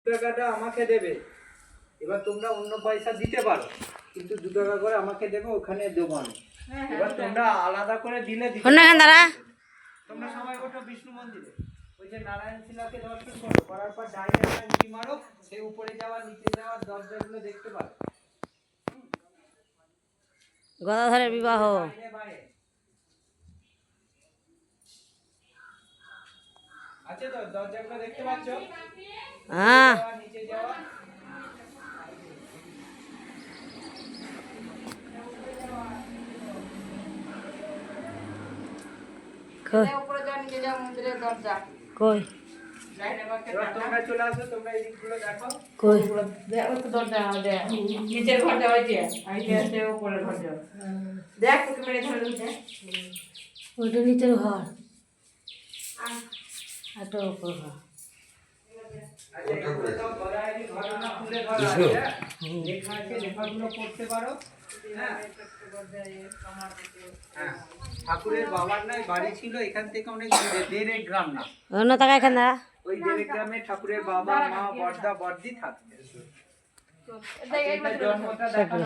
টাকাটা আমাকে দেবে, এবার তোমরা অন্য পয়সা দিতে পারো, কিন্তু 2 টাকা করে আমাকে দেবে, ওখানে দেবো আমি। এবার তোমরা আলাদা করে দিলে তোমরা সবাই ওঠো বিষ্ণু মন্দিরে, ওই যে নারায়ণ শিলাকে দর্শন করো, করার পর ডাইনে উঁকি মারো, সেই উপরে যাওয়া নিচে যাওয়ার দরজাগুলো দেখতে পারো। গদাধরের বিবাহ। আছে তো দরজাগুলো দেখতে পাচ্ছ? হ্যাঁ। নিচে যাওয়া কই তোমরা চলে আসো, তোমরা এই দিকগুলো দেখো। কই নিচের ঘরটা হয়েছে আছে উপরের ঘরটা দেখ তোকে মেরে ধরে উঠে ওইটা নিচের ঘর, একটা উপর ঘর। ঠাকুরের বাবার নাই বাড়ি ছিল এখান থেকে অনেক দূরে, 1.5 গ্রাম না, অন্য টাকা এখানে দাঁড়া। ওই 1.5 গ্রামে ঠাকুরের বাবা মা বড়দা বড়দি থাকতেন। জন্মটা দেখানো